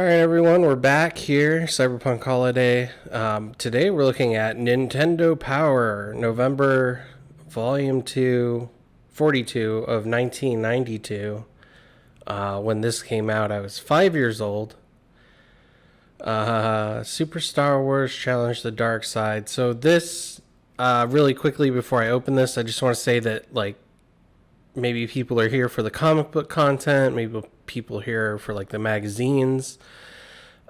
All right, everyone, we're back here, Cyberpunk Holiday. Today we're looking at Nintendo Power, November Volume 2, 42 of 1992. When this came out, I was 5 years old. Super Star Wars Challenge the Dark Side. So this, really quickly before I open this, I just want to say that, maybe people are here for the comic book content, maybe people here for, the magazines.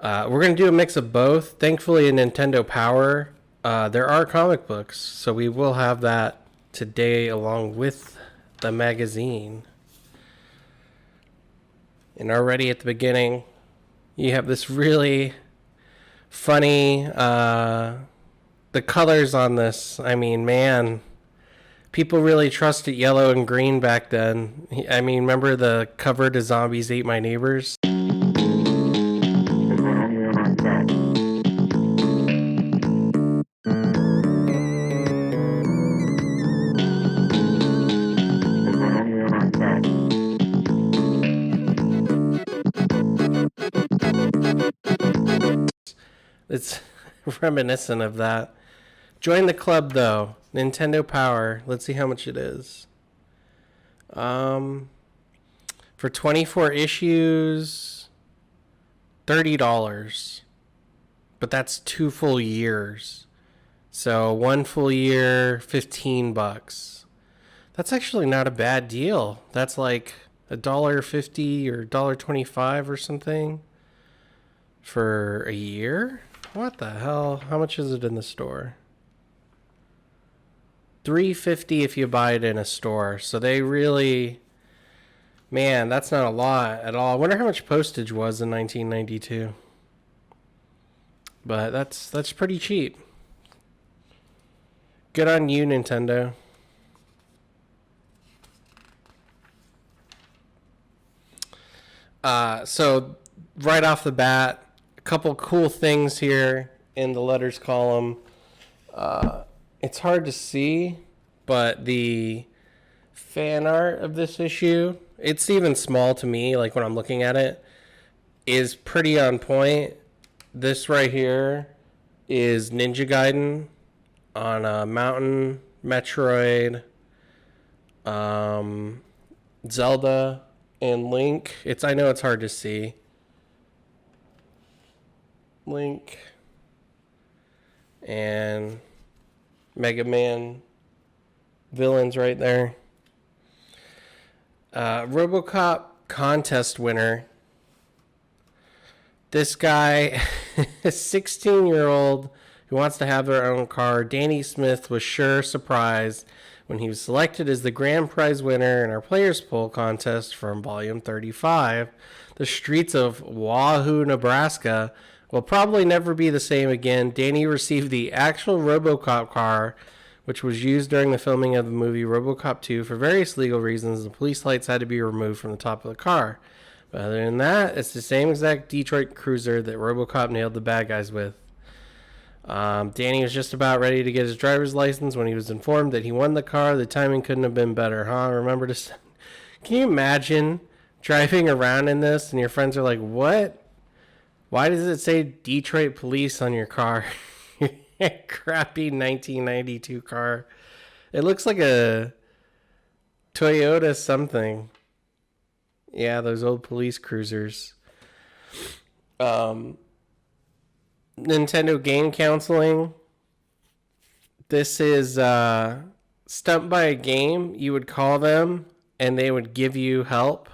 We're going to do a mix of both. Thankfully, in Nintendo Power, there are comic books, so we will have that today along with the magazine. And already at the beginning, you have this really funny, the colors on this, I mean, man, people really trusted yellow and green back then. I mean, remember the cover to Zombies Ate My Neighbors? It's reminiscent of that. Join the club, though. Nintendo Power. Let's see how much it is. For 24 issues, $30. But that's 2 full years. So 1 full year, $15. That's actually not a bad deal. That's like $1.50 or $1.25 or something for a year. What the hell? How much is it in the store? $3.50 if you buy it in a store. So they really, man, that's not a lot at all. I wonder how much postage was in 1992. But that's pretty cheap. Good on you, Nintendo. So right off the bat, a couple cool things here in the letters column. It's hard to see, but the fan art of this issue, it's even small to me, like when I'm looking at it, is pretty on point. This right here is Ninja Gaiden on a mountain, Metroid, Zelda, and Link. I know it's hard to see. Link and Mega Man villains right there. RoboCop contest winner. This guy, a 16-year-old who wants to have their own car. Danny Smith was sure surprised when he was selected as the grand prize winner in our Players Poll contest from Volume 35. The streets of Wahoo, Nebraska will probably never be the same again. Danny received the actual RoboCop car, which was used during the filming of the movie RoboCop 2. For various legal reasons, the police lights had to be removed from the top of the car. But other than that, it's the same exact Detroit Cruiser that RoboCop nailed the bad guys with. Danny was just about ready to get his driver's license when he was informed that he won the car. The timing couldn't have been better, huh? Remember to... Can you imagine driving around in this and your friends are like, what? Why does it say Detroit Police on your car? Crappy 1992 car. It looks like a Toyota something. Yeah, those old police cruisers. Nintendo Game Counseling. This is stumped by a game. You would call them and they would give you help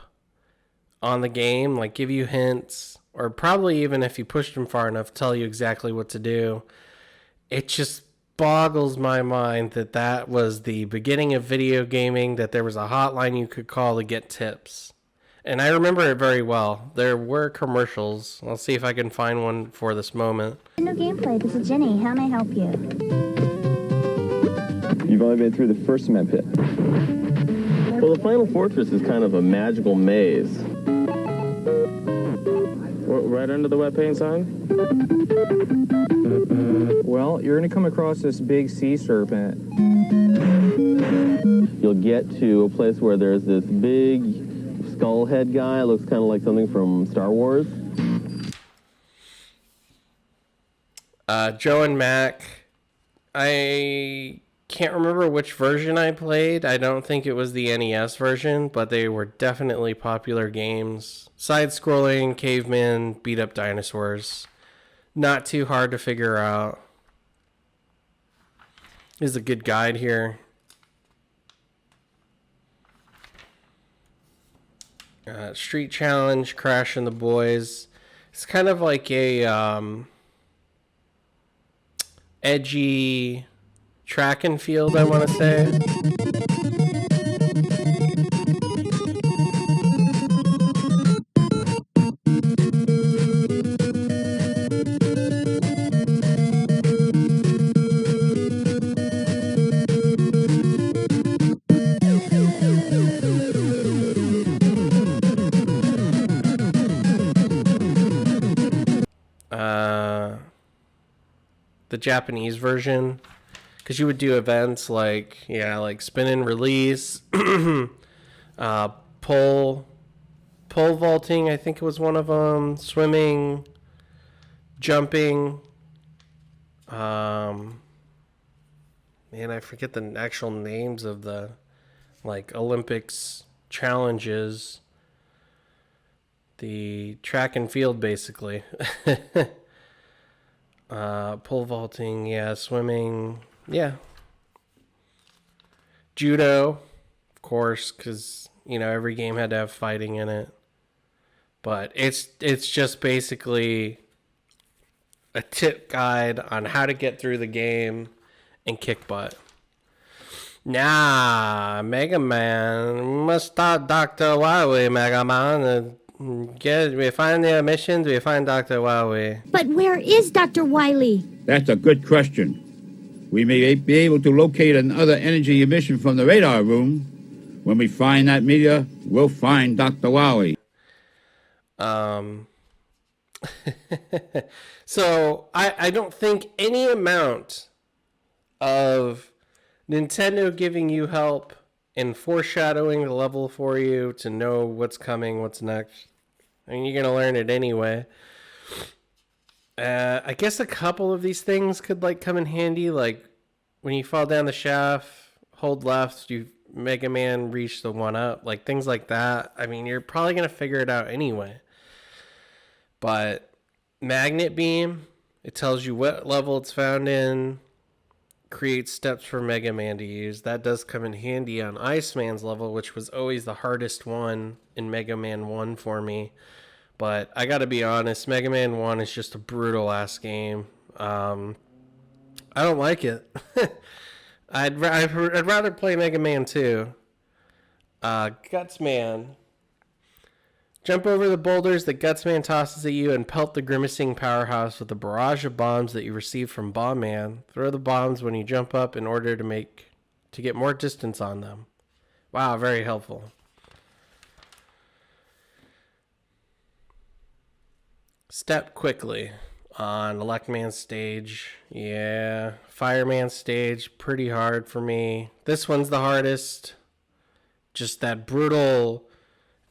on the game, like give you hints, or probably even if you pushed them far enough, tell you exactly what to do. It just boggles my mind that was the beginning of video gaming, that there was a hotline you could call to get tips. And I remember it very well. There were commercials. I'll see if I can find one for this moment. New gameplay. This is Jenny. How may I help you? You've only been through the first cement pit. Well, the final fortress is kind of a magical maze. Right under the wet paint sign? Well, you're going to come across this big sea serpent. You'll get to a place where there's this big skull head guy. It looks kind of like something from Star Wars. Joe and Mac. I can't remember which version I played. I don't think it was the NES version, but they were definitely popular games. Side-scrolling, caveman, beat-up dinosaurs. Not too hard to figure out. There's a good guide here. Street Challenge, Crash and the Boys. It's kind of like a edgy track and field, I want to say. The Japanese version, because you would do events like spin and release, pole vaulting, I think it was one of them, swimming, jumping, man, I forget the actual names of the Olympics challenges. The track and field, basically. Pole vaulting, swimming, judo, of course, because every game had to have fighting in it. But it's just basically a tip guide on how to get through the game and kick butt. Nah, Mega Man, must start Dr. Wily, Mega Man. We find the missions, we find Dr. Wily. But where is Dr. Wily? That's a good question. We may be able to locate another energy emission from the radar room. When we find that meteor, we'll find Dr. Wily. So I don't think any amount of Nintendo giving you help and foreshadowing the level for you to know what's coming, what's next. I mean, you're going to learn it anyway. I guess a couple of these things could come in handy. Like when you fall down the shaft, hold left, you Mega Man reach the 1-up, things like that. I mean, you're probably going to figure it out anyway. But Magnet Beam, it tells you what level it's found in, creates steps for Mega Man to use. That does come in handy on Iceman's level, which was always the hardest one in Mega Man 1 for me. But I gotta be honest, Mega Man 1 is just a brutal ass game. I don't like it. I'd rather play Mega Man 2. Gutsman. Jump over the boulders that Gutsman tosses at you and pelt the grimacing powerhouse with a barrage of bombs that you receive from Bomb Man. Throw the bombs when you jump up in order to get more distance on them. Wow, very helpful. Step quickly on Electman stage. Yeah, Fireman stage, pretty hard for me. This one's the hardest. Just that brutal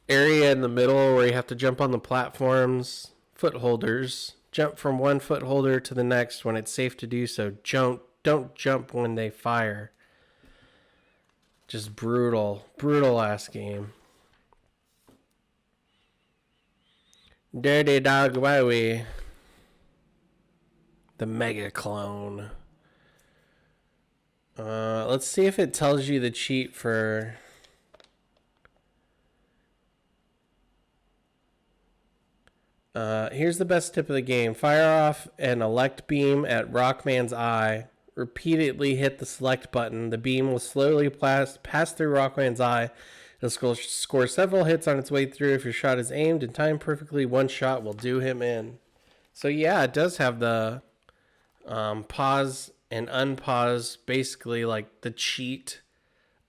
area in the middle where you have to jump on the platforms, footholders. Jump from one footholder to the next when it's safe to do so. Don't jump when they fire. Just brutal ass game. Dirty Dog Wowie. The Mega Clone. Let's see if it tells you the cheat for... here's the best tip of the game. Fire off an elect beam at Rockman's eye. Repeatedly hit the select button. The beam will slowly pass through Rockman's eye. It'll score several hits on its way through. If your shot is aimed and timed perfectly, one shot will do him in. So yeah, it does have the pause and unpause, basically the cheat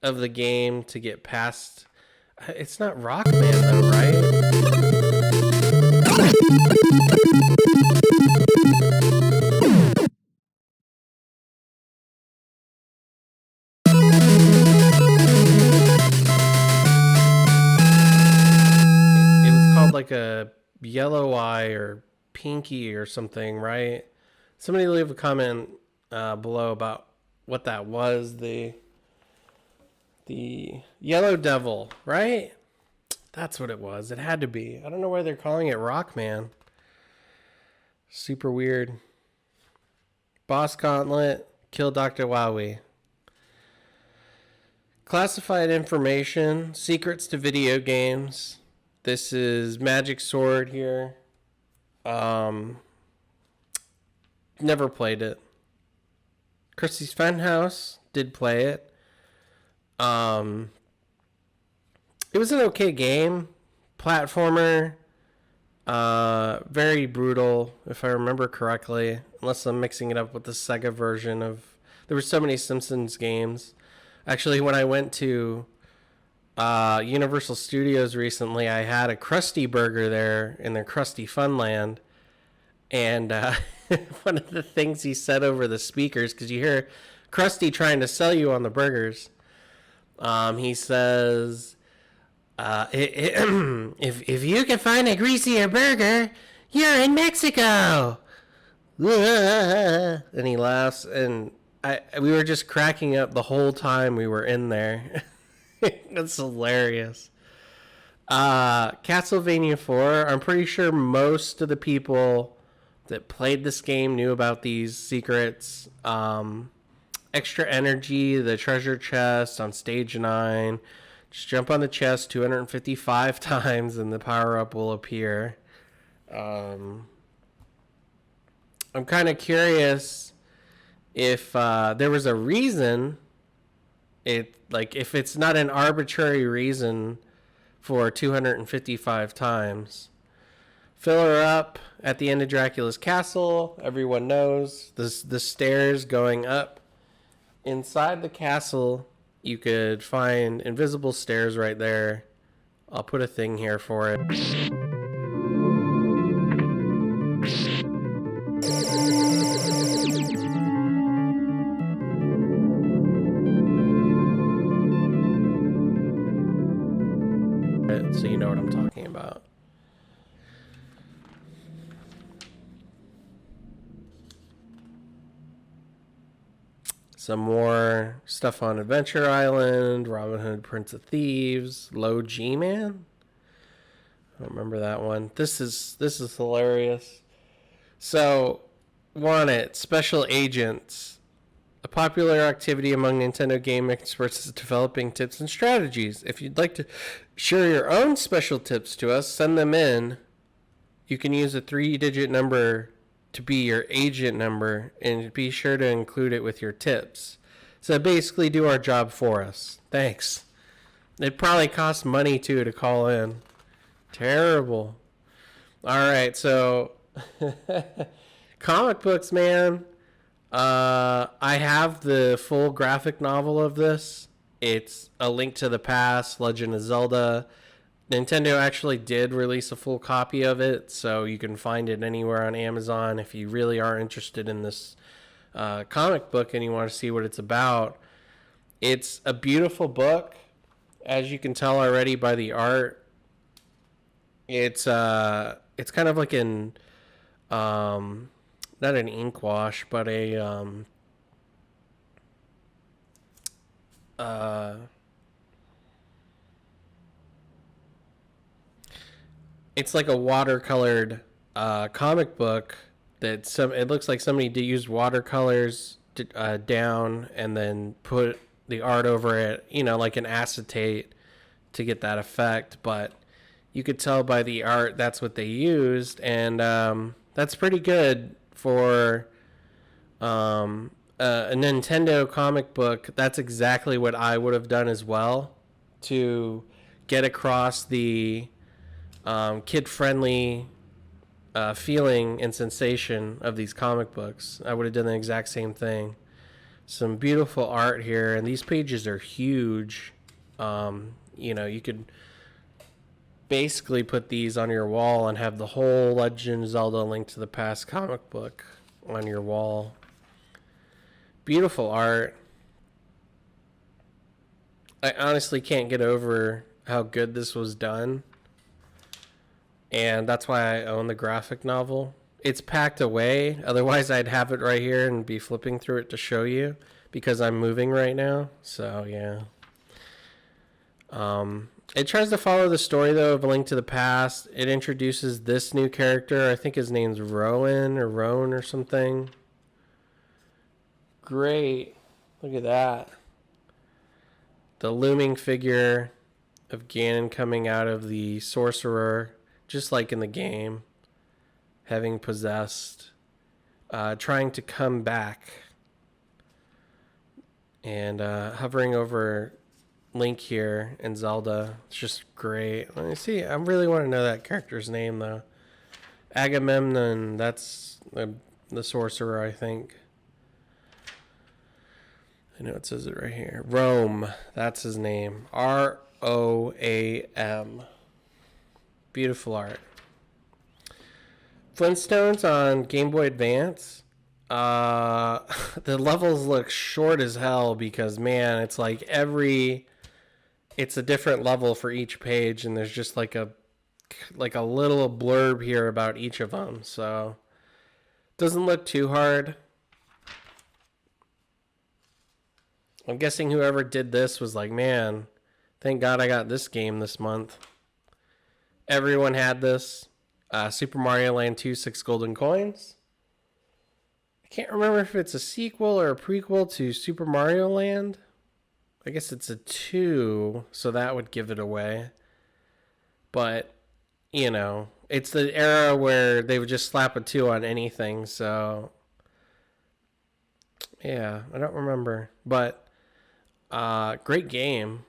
of the game to get past. It's not Rockman though, right? It was called a Yellow Eye or Pinky or something, right? Somebody leave a comment below about what that was. The Yellow Devil, right? That's what it was. It had to be. I don't know why they're calling it Rockman. Super weird. Boss Gauntlet, kill Dr. Wowie. Classified information, secrets to video games. This is Magic Sword here. Never played it. Christie's Funhouse did play it. It was an okay game. Platformer. Very brutal, if I remember correctly. Unless I'm mixing it up with the Sega version of... There were so many Simpsons games. Actually, when I went to Universal Studios recently, I had a Krusty Burger there in their Krusty Funland. And one of the things he said over the speakers, because you hear Krusty trying to sell you on the burgers, he says, if you can find a greasier burger, you're in Mexico. And he laughs, and we were just cracking up the whole time we were in there. It's hilarious. Castlevania 4, I'm pretty sure most of the people that played this game knew about these secrets. Extra energy, the treasure chest on stage 9. Just jump on the chest 255 times and the power-up will appear. I'm kind of curious if there was a reason, if it's not an arbitrary reason for 255 times. Fill her up at the end of Dracula's castle. Everyone knows the stairs going up. Inside the castle, you could find invisible stairs right there. I'll put a thing here for it. So you know what I'm talking about. Some more stuff on Adventure Island, Robin Hood, Prince of Thieves, Low G-Man. I don't remember that one. This is hilarious. So, Special Agents. A popular activity among Nintendo game experts is developing tips and strategies. If you'd like to share your own special tips to us, send them in. You can use a 3-digit number to be your agent number, and be sure to include it with your tips. So basically do our job for us. Thanks. It probably costs money too to call in. Terrible. Alright, so comic books, man. I have the full graphic novel of this. It's A Link to the Past, Legend of Zelda. Nintendo actually did release a full copy of it, so you can find it anywhere on Amazon if you really are interested in this comic book and you want to see what it's about. It's a beautiful book, as you can tell already by the art. It's kind of like an not an ink wash, but it's like a watercolored comic book that it looks like somebody used watercolors down and then put the art over it, like an acetate to get that effect. But you could tell by the art that's what they used, and that's pretty good for a Nintendo comic book. That's exactly what I would have done as well to get across the kid-friendly feeling and sensation of these comic books. I would have done the exact same thing. Some beautiful art here, and these pages are huge. You could basically put these on your wall and have the whole Legend of Zelda Link to the Past comic book on your wall. Beautiful art. I honestly can't get over how good this was done. And that's why I own the graphic novel. It's packed away. Otherwise, I'd have it right here and be flipping through it to show you because I'm moving right now. So, yeah. It tries to follow the story, though, of A Link to the Past. It introduces this new character. I think his name's Rowan or something. Great. Look at that. The looming figure of Ganon coming out of the sorcerer, just like in the game, having possessed, trying to come back, and hovering over Link here and Zelda. It's just great. Let me see. I really want to know that character's name, though. Agamemnon, that's the sorcerer, I think. I know it says it right here. Rome, that's his name. Roam. Beautiful art. Flintstones on Game Boy Advance. The levels look short as hell because, man, it's like it's a different level for each page, and there's just like a little blurb here about each of them. So doesn't look too hard. I'm guessing whoever did this was like, man, thank God I got this game this month. Everyone had this. Super Mario Land 2, 6 golden coins. I can't remember if it's a sequel or a prequel to Super Mario Land. I guess it's a 2, so that would give it away. But, you know, it's the era where they would just slap a 2 on anything, so... Yeah, I don't remember. But, great game.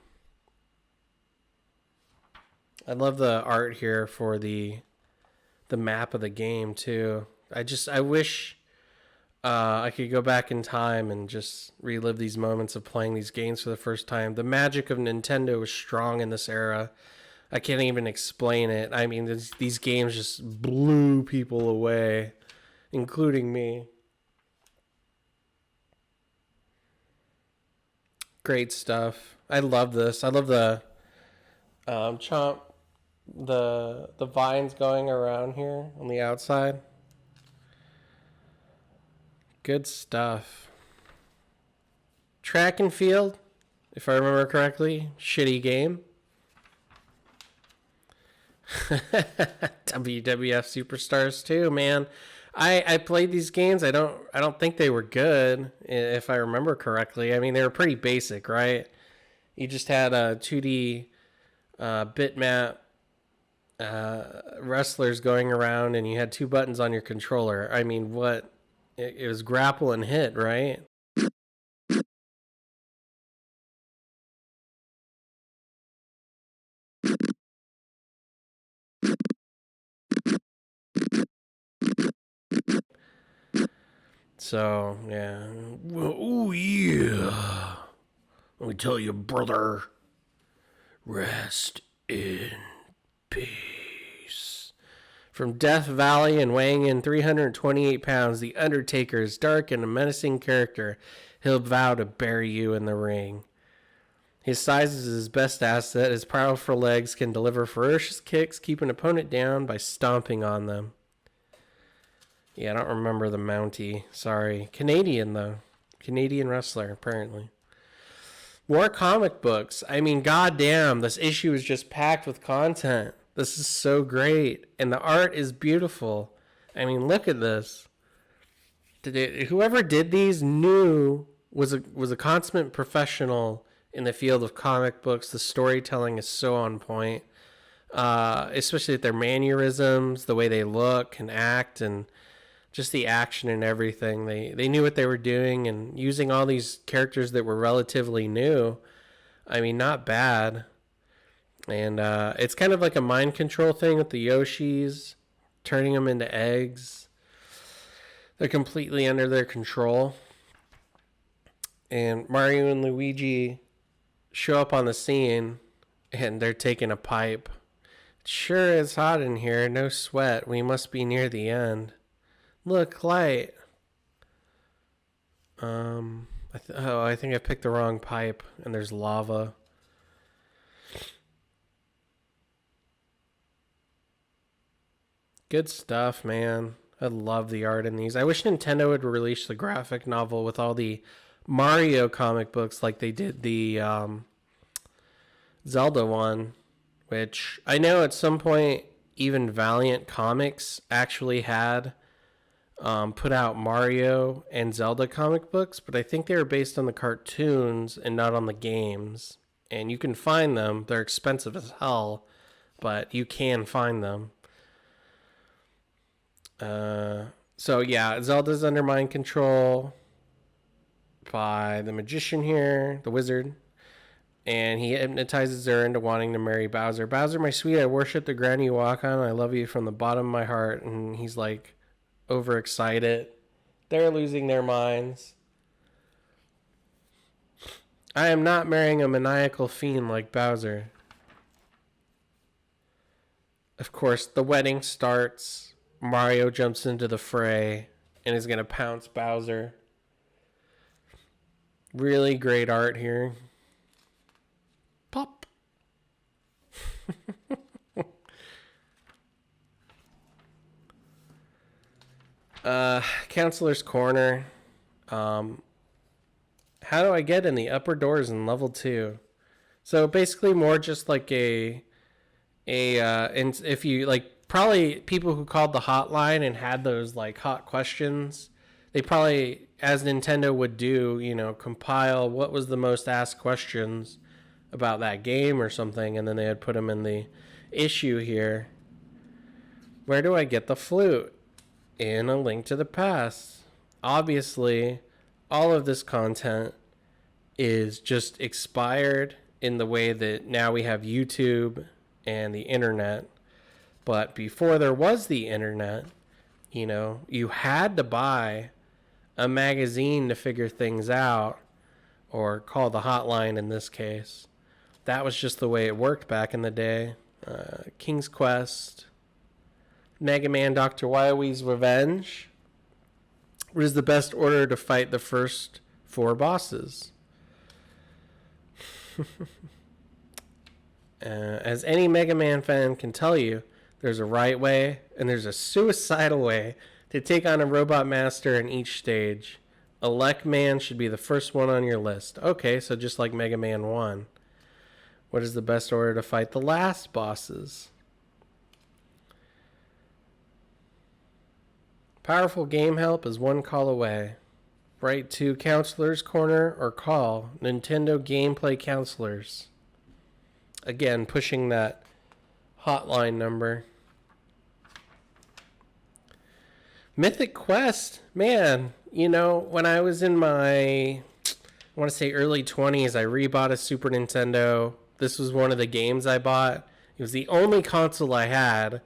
I love the art here for the map of the game, too. I wish... I could go back in time and just relive these moments of playing these games for the first time. The magic of Nintendo was strong in this era. I can't even explain it. I mean, these games just blew people away, including me. Great stuff. I love this. I love the the vines going around here on the outside. Good stuff. Track and field, if I remember correctly. Shitty game. WWF Superstars 2, man. I played these games. I don't think they were good, if I remember correctly. I mean, they were pretty basic, right? You just had a 2D bitmap wrestlers going around, and you had 2 buttons on your controller. I mean, what? It was grapple and hit, right? So, yeah. Oh, yeah. Let me tell you, brother. Rest in peace. From Death Valley and weighing in 328 pounds, The Undertaker is dark and a menacing character. He'll vow to bury you in the ring. His size is his best asset. His powerful legs can deliver ferocious kicks, keep an opponent down by stomping on them. Yeah, I don't remember the Mountie. Sorry. Canadian, though. Canadian wrestler, apparently. More comic books. I mean, goddamn, this issue is just packed with content. This is so great. And the art is beautiful. I mean, look at this. Whoever did these was a consummate professional in the field of comic books. The storytelling is so on point. Especially with their mannerisms, the way they look and act, and just the action and everything. They knew what they were doing, and using all these characters that were relatively new. I mean, not bad. And it's kind of like a mind control thing with the Yoshis, turning them into eggs. They're completely under their control. And Mario and Luigi show up on the scene, and they're taking a pipe. Sure, it's hot in here. No sweat. We must be near the end. Look, light. I think I picked the wrong pipe, and there's lava. Good stuff, man. I love the art in these. I wish Nintendo would release the graphic novel with all the Mario comic books like they did the Zelda one, which I know at some point even Valiant Comics actually had put out Mario and Zelda comic books, but I think they were based on the cartoons and not on the games. And you can find them. They're expensive as hell, but you can find them. So yeah, Zelda's under mind control by the magician here, the wizard. And he hypnotizes her into wanting to marry Bowser. Bowser, my sweet, I worship the ground you walk on. I love you from the bottom of my heart. And he's like overexcited. They're losing their minds. I am not marrying a maniacal fiend like Bowser. Of course, the wedding starts. Mario jumps into the fray and is going to pounce Bowser. Really great art here. Pop. Counselor's Corner. How do I get in the upper doors in level 2? So basically more just like and if you like, probably people who called the hotline and had those like hot questions, they probably, as Nintendo would do, you know, compile what was the most asked questions about that game or something, and then they would put them in the issue here. Where do I get the flute? In A Link to the Past. Obviously, all of this content is just expired in the way that now we have YouTube and the internet. But before there was the internet, you know, you had to buy a magazine to figure things out, or call the hotline in this case. That was just the way it worked back in the day. King's Quest, Mega Man Dr. Wily's Revenge. What is the best order to fight the first 4 bosses? As any Mega Man fan can tell you, there's a right way and there's a suicidal way to take on a Robot Master in each stage. Elect Man should be the first one on your list. Okay, so just like Mega Man 1. What is the best order to fight the last bosses? Powerful game help is one call away. Write to Counselor's Corner or call Nintendo Gameplay Counselors. Again, pushing that hotline number. Mythic Quest, man, you know, when I was in my, I want to say early 20s, I rebought a Super Nintendo. This was one of the games I bought. It was the only console I had.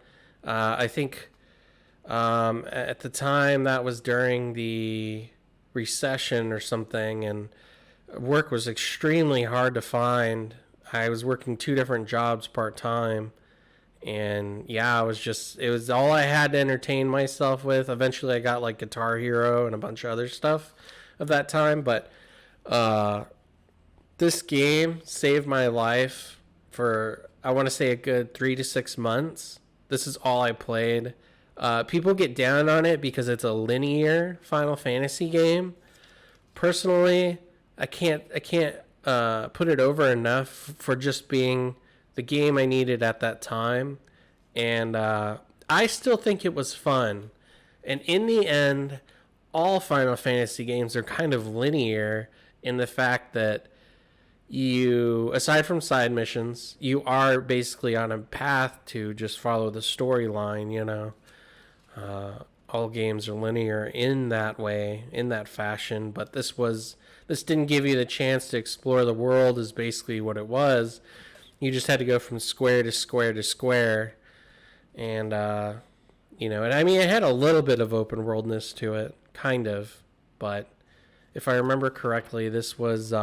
I think at the time that was during the recession or something, and work was extremely hard to find. I was working 2 different jobs part-time, and yeah, it was all I had to entertain myself with. Eventually I got like Guitar Hero and a bunch of other stuff of that time, but this game saved my life for, I want to say, a good 3 to 6 months. This is all I played. People get down on it because it's a linear Final Fantasy game. Personally, I can't put it over enough for just being the game I needed at that time. And I still think it was fun. And in the end, all Final Fantasy games are kind of linear in the fact that you, aside from side missions, you are basically on a path to just follow the storyline, you know. All games are linear in that way, in that fashion, but this didn't give you the chance to explore the world, is basically what it was. You just had to go from square to square to square, and you know, and I mean, it had a little bit of open worldness to it, kind of, but if I remember correctly, this was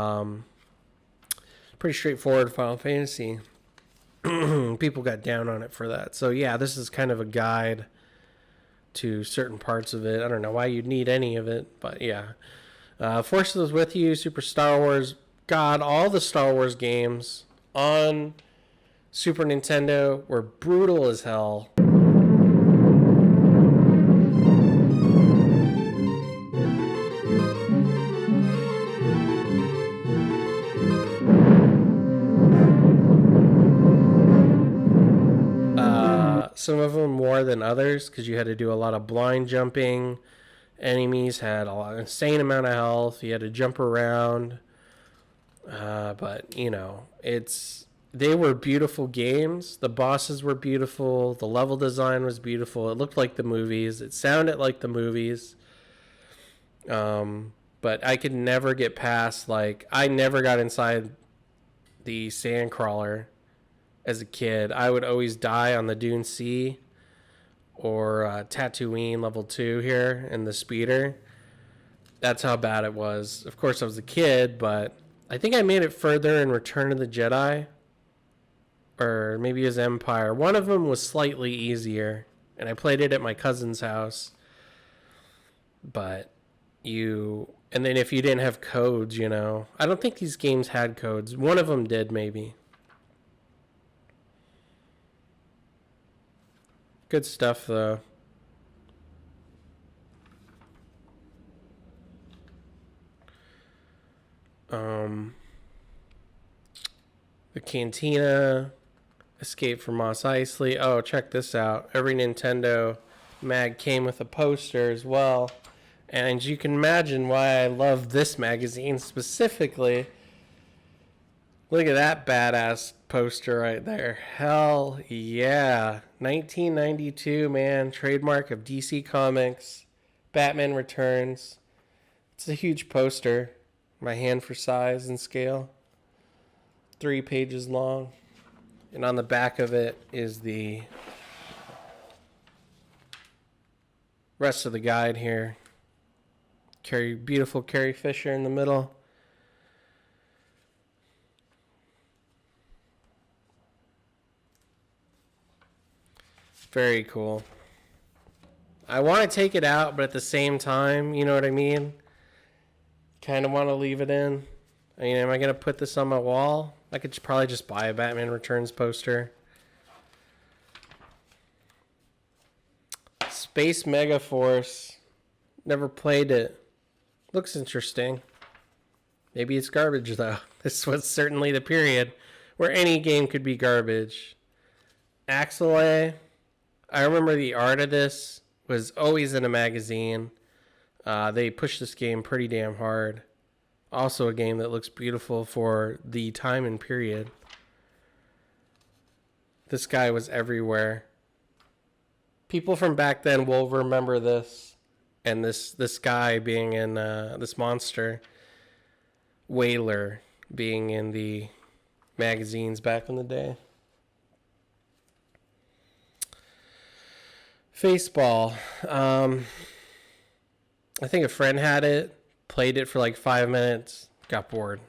pretty straightforward Final Fantasy. People got down on it for that. So yeah, this is kind of a guide to certain parts of it. I don't know why you'd need any of it, but yeah. Force is with you, Super Star Wars. God, all the Star Wars games on Super Nintendo were brutal as hell. some of them more than others because you had to do a lot of blind jumping. Enemies had insane amount of health. You had to jump around. But, you know, they were beautiful games. The bosses were beautiful. The level design was beautiful. It looked like the movies. It sounded like the movies. But I could never get past, like, I never got inside the Sandcrawler as a kid. I would always die on the Dune Sea or Tatooine level 2 here in the speeder. That's how bad it was. Of course, I was a kid, but I think I made it further in Return of the Jedi. Or maybe it was Empire. One of them was slightly easier, and I played it at my cousin's house. But and then if you didn't have codes, you know. I don't think these games had codes. One of them did, maybe. Good stuff, though. The Cantina, Escape from Mos Eisley. Oh, check this out. Every Nintendo mag came with a poster as well. And you can imagine why I love this magazine specifically. Look at that badass poster right there. Hell yeah. 1992, man. Trademark of DC Comics. Batman Returns. It's a huge poster. My hand for size and scale. 3 pages long. And on the back of it is the rest of the guide here. Beautiful Carrie Fisher in the middle. Very cool. I want to take it out, but at the same time, you know what I mean? Kind of want to leave it in. I mean, am I going to put this on my wall? I could probably just buy a Batman Returns poster. Space Megaforce. Never played it. Looks interesting. Maybe it's garbage, though. This was certainly the period where any game could be garbage. Axelay. I remember the art of this was always in a magazine. They pushed this game pretty damn hard. Also a game that looks beautiful for the time and period. This guy was everywhere. People from back then will remember this. And this guy being in this monster, Whaler, being in the magazines back in the day. Faceball. I think a friend had it, played it for like 5 minutes, got bored.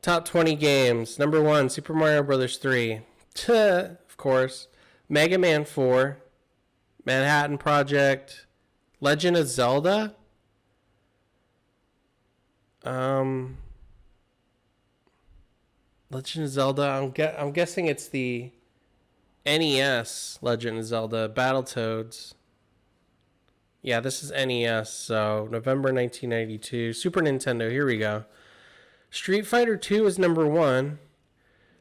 Top 20 games. Number 1, Super Mario Bros. 3. Of course. Mega Man 4. Manhattan Project. Legend of Zelda? Legend of Zelda, I'm guessing it's the NES Legend of Zelda, Battletoads. Yeah, this is NES, so November 1992. Super Nintendo, here we go. Street Fighter 2 is number 1.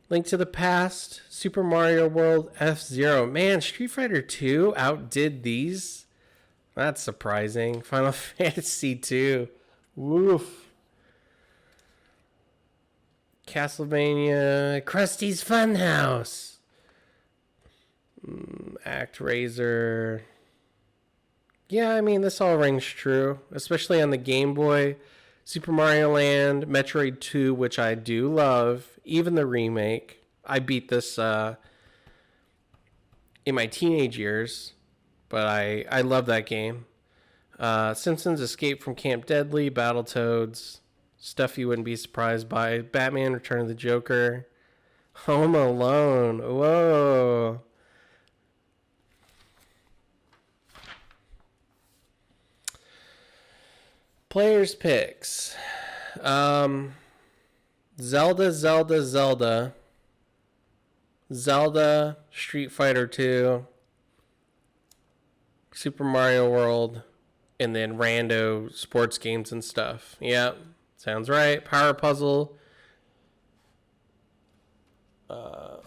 Link to the Past, Super Mario World, F-Zero. Man, Street Fighter 2 outdid these. That's surprising. Final Fantasy 2. Woof. Castlevania. Krusty's Funhouse. ActRaiser. Yeah, I mean, this all rings true. Especially on the Game Boy. Super Mario Land. Metroid 2, which I do love. Even the remake. I beat this in my teenage years. But I love that game. Simpsons Escape from Camp Deadly, Battletoads, stuff you wouldn't be surprised by. Batman Return of the Joker, Home Alone. Whoa. Players picks. Zelda, Street Fighter 2, Super Mario World, and then rando sports games and stuff. Yep, sounds right. Power Puzzle. I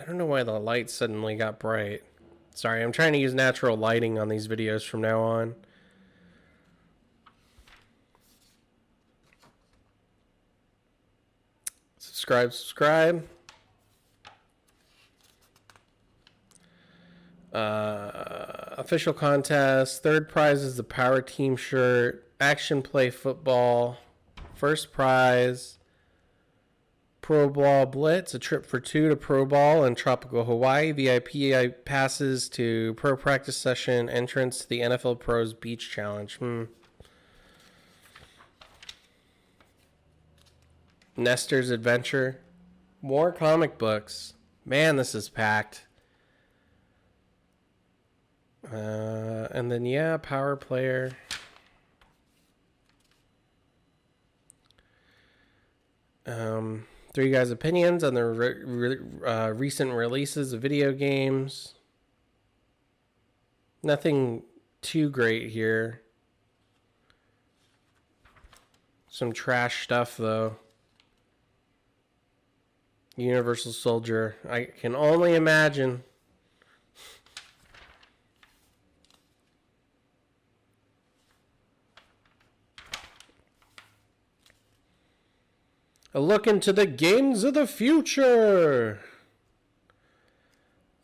don't know why the light suddenly got bright. Sorry, I'm trying to use natural lighting on these videos from now on. Subscribe. Official contest. Third prize is the Power Team shirt. Action Play Football. First prize, Pro Ball Blitz, a trip for two to Pro Ball in tropical Hawaii. VIP passes to pro practice session. Entrance to the NFL Pros Beach Challenge. Nestor's Adventure. More comic books. Man, this is packed. And then, yeah, Power Player. Three guys' opinions on the recent releases of video games. Nothing too great here. Some trash stuff, though. Universal Soldier. I can only imagine. A look into the games of the future.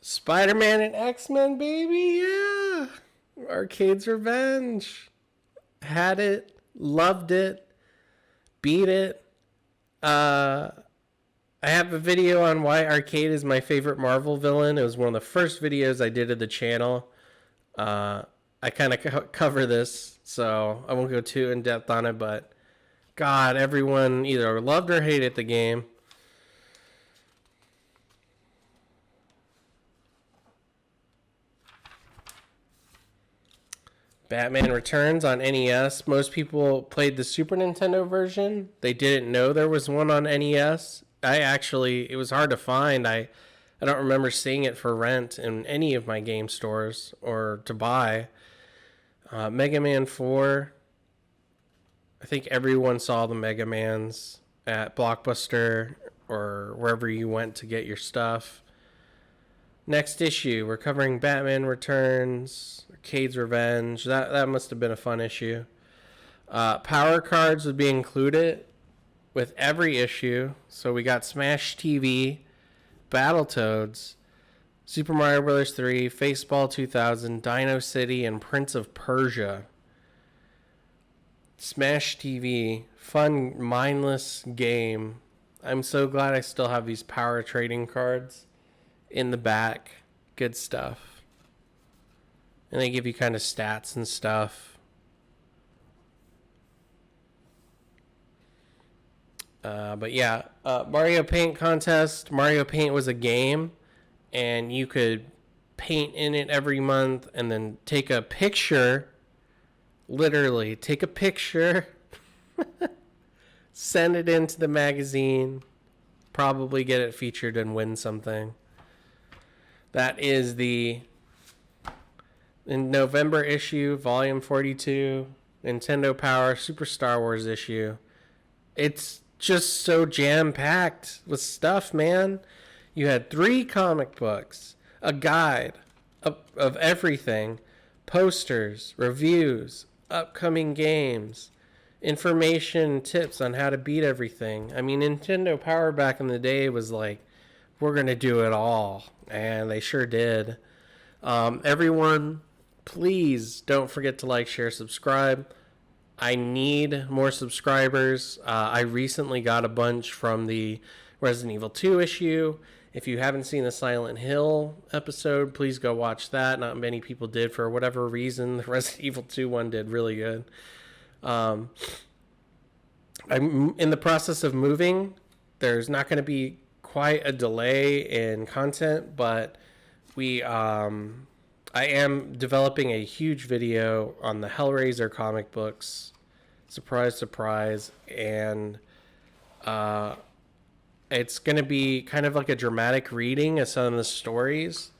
Spider-Man and X-Men, baby, yeah. Arcade's Revenge. Had it, loved it, beat it. I have a video on why Arcade is my favorite Marvel villain. It was one of the first videos I did of the channel. I kind of cover this, so I won't go too in depth on it, but God, everyone either loved or hated the game. Batman Returns on NES. Most people played the Super Nintendo version. They didn't know there was one on NES. It was hard to find. I don't remember seeing it for rent in any of my game stores or to buy. Mega Man 4. I think everyone saw the Mega Mans at Blockbuster or wherever you went to get your stuff. Next issue, we're covering Batman Returns, Arcade's Revenge. That must have been a fun issue. Power cards would be included with every issue. So we got Smash TV, Battletoads, Super Mario Bros. 3, Faceball 2000, Dino City, and Prince of Persia. Smash TV, fun, mindless game. I'm so glad I still have these power trading cards in the back. Good stuff. And they give you kind of stats and stuff. But yeah, Mario Paint contest. Mario Paint was a game, and you could paint in it every month and then take a picture. Literally, take a picture, send it into the magazine, probably get it featured and win something. That is the in November issue, volume 42, Nintendo Power Super Star Wars issue. It's just so jam-packed with stuff, man. You had 3 comic books, a guide of everything, posters, reviews, upcoming games, information, tips on how to beat everything. I mean, Nintendo Power back in the day was like, we're going to do it all. And they sure did. Everyone, please don't forget to like, share, subscribe. I need more subscribers. I recently got a bunch from the Resident Evil 2 issue. If you haven't seen the Silent Hill episode, please go watch that. Not many people did for whatever reason. The Resident Evil 2 one did really good. I'm in the process of moving. There's not going to be quite a delay in content, but I am developing a huge video on the Hellraiser comic books. Surprise, surprise. And it's going to be kind of like a dramatic reading of some of the stories.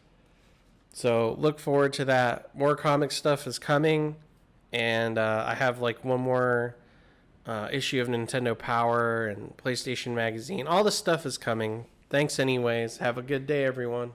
So look forward to that. More comic stuff is coming. And I have like one more issue of Nintendo Power and PlayStation Magazine. All the stuff is coming. Thanks anyways. Have a good day, everyone.